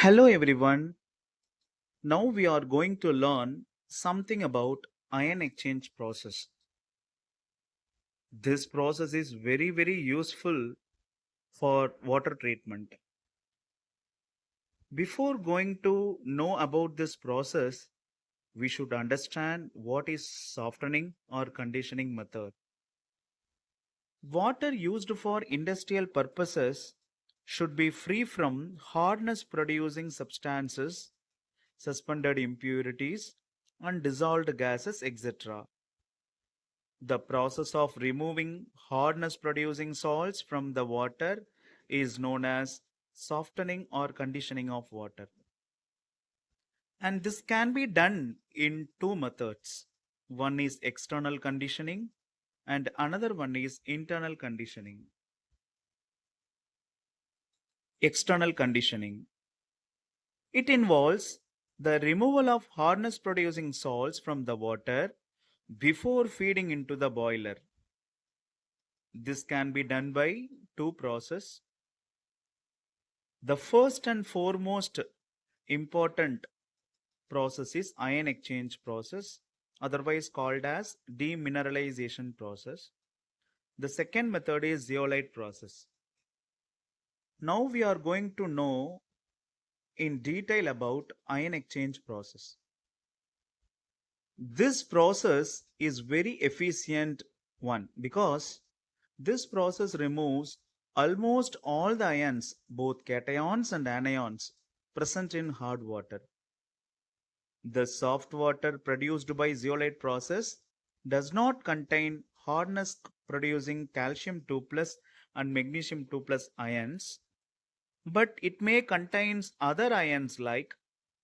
Hello everyone. Now we are going to learn something about ion exchange process. This process is very useful for water treatment. Before going to know about this process, we should understand what is softening or conditioning method. Water used for industrial purposes should be free from hardness producing substances, suspended impurities, and dissolved gases, etc. The process of removing hardness producing salts from the water is known as softening or conditioning of water. And this can be done in two methods. One is external conditioning and another one is internal conditioning. External conditioning. It involves the removal of hardness producing salts from the water before feeding into the boiler. This can be done by two processes. The first and foremost important process is ion exchange process, otherwise called as demineralization process. The second method is zeolite process. Now we are going to know in detail about ion exchange process. This process is very efficient one because this process removes almost all the ions, both cations and anions, present in hard water. The soft water produced by zeolite process does not contain hardness producing calcium 2 plus and magnesium 2 plus ions, but it may contain other ions like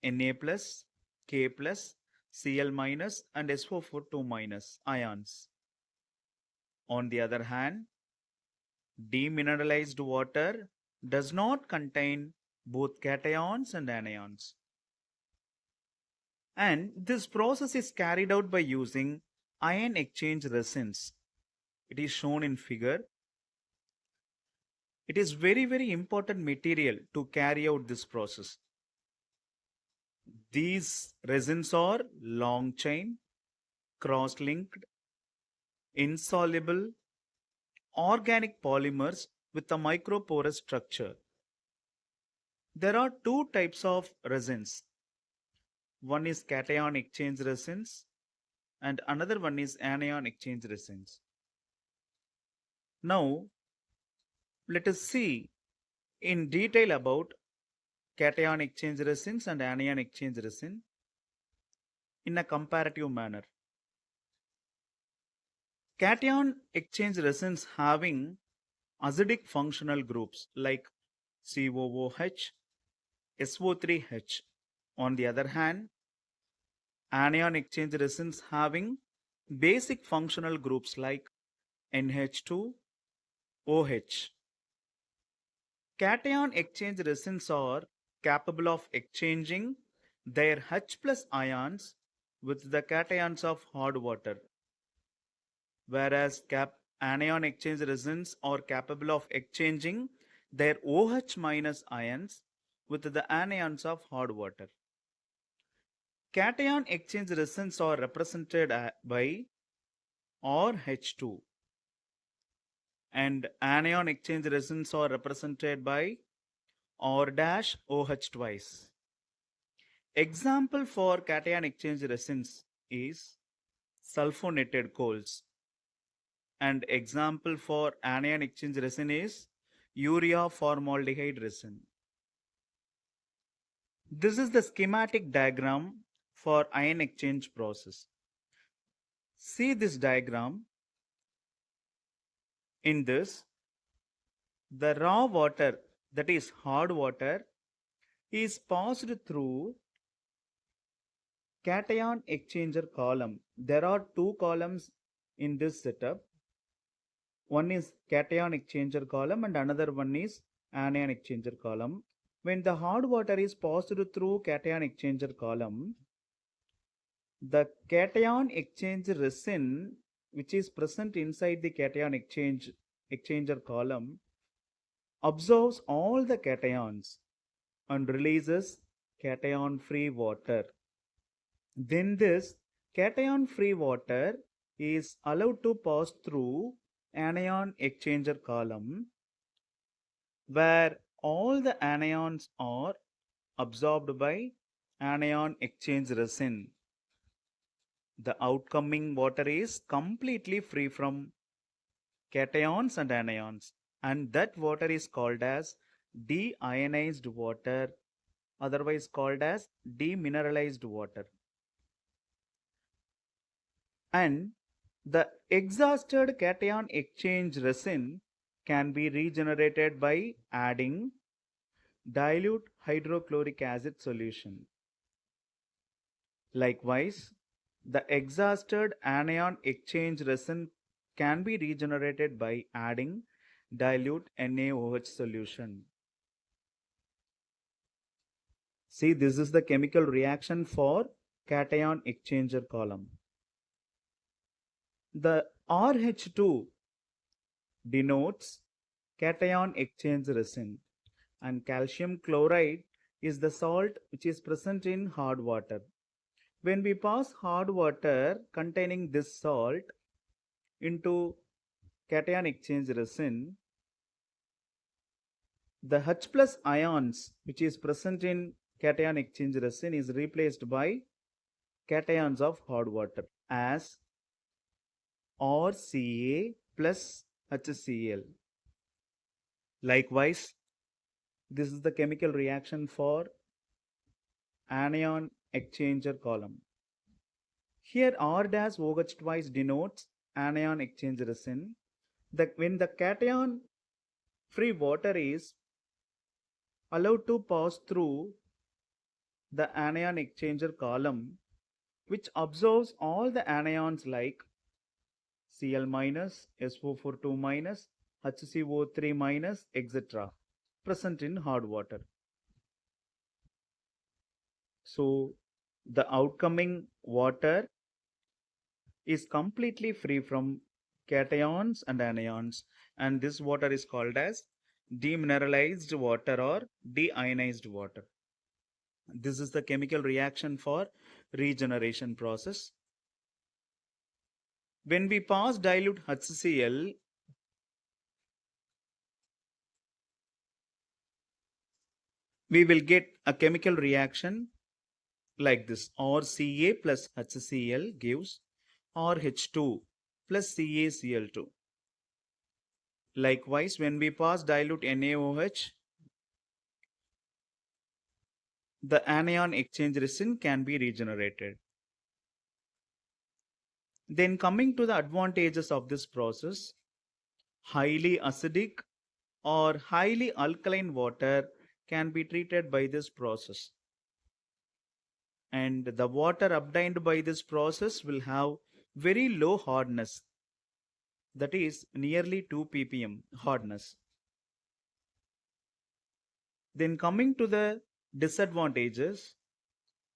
Na plus, K plus, Cl minus and SO4 2 minus ions. On the other hand, demineralized water does not contain both cations and anions. And this process is carried out by using ion exchange resins. It is shown in figure. It is very important material to carry out this process. These resins are long chain, cross-linked, insoluble, organic polymers with a microporous structure. There are two types of resins. One is cation exchange resins and another one is anion exchange resins. Now, let us see in detail about cation exchange resins and anion exchange resin in a comparative manner. Cation exchange resins having acidic functional groups like COOH, SO3H. On the other hand, anion exchange resins having basic functional groups like NH2, OH. Cation exchange resins are capable of exchanging their H plus ions with the cations of hard water, whereas anion exchange resins are capable of exchanging their OH minus ions with the anions of hard water. Cation exchange resins are represented by RH2 and anion exchange resins are represented by R dash OH twice. Example for cation exchange resins is sulfonated coals, and example for anion exchange resin is urea formaldehyde resin. This is the schematic diagram for ion exchange process. See this diagram. In this, the raw water, that is hard water, is passed through cation exchanger column. There are two columns in this setup. One is cation exchanger column and another one is anion exchanger column. When the hard water is passed through cation exchanger column, the cation exchange resin which is present inside the cation exchanger column absorbs all the cations and releases cation-free water. Then this cation-free water is allowed to pass through anion exchanger column where all the anions are absorbed by anion exchange resin. The outcoming water is completely free from cations and anions, and that water is called as deionized water, otherwise called as demineralized water. And the exhausted cation exchange resin can be regenerated by adding dilute hydrochloric acid solution. Likewise, the exhausted anion exchange resin can be regenerated by adding dilute NaOH solution. See, this is the chemical reaction for cation exchanger column. The RH2 denotes cation exchange resin, and calcium chloride is the salt which is present in hard water. When we pass hard water containing this salt into cation exchange resin, the H plus ions which is present in cation exchange resin is replaced by cations of hard water as RCa plus HCl. Likewise, this is the chemical reaction for anion exchanger column. Here R dash OH twice denotes anion exchange resin. When the cation free water is allowed to pass through the anion exchanger column, which absorbs all the anions like Cl minus, SO42 minus, HCO3 minus, etc. present in hard water. So the outcoming water is completely free from cations and anions, and this water is called as demineralized water or deionized water. This is the chemical reaction for regeneration process. When we pass dilute HCl, we will get a chemical reaction like this. RCa plus HCl gives RH2 plus CaCl2. Likewise, when we pass dilute NaOH, the anion exchange resin can be regenerated. Then coming to the advantages of this process, highly acidic or highly alkaline water can be treated by this process. And the water obtained by this process will have very low hardness, that is nearly 2 ppm hardness. Then coming to the disadvantages,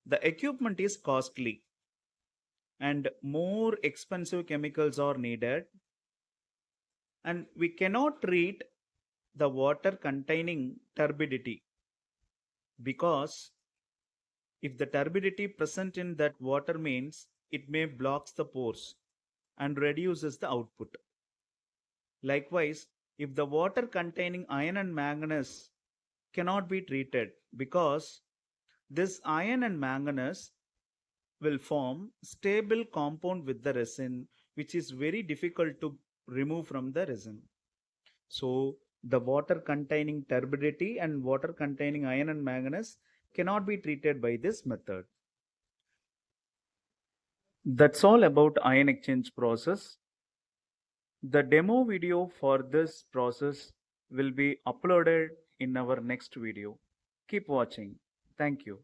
the equipment is costly and more expensive chemicals are needed, and we cannot treat the water containing turbidity, because if the turbidity present in that water means it may blocks the pores and reduces the output. Likewise, if the water containing iron and manganese cannot be treated, because this iron and manganese will form stable compound with the resin, which is very difficult to remove from the resin. So the water containing turbidity and water containing iron and manganese cannot be treated by this method. That's all about ion exchange process. The demo video for this process will be uploaded in our next video. Keep watching. Thank you.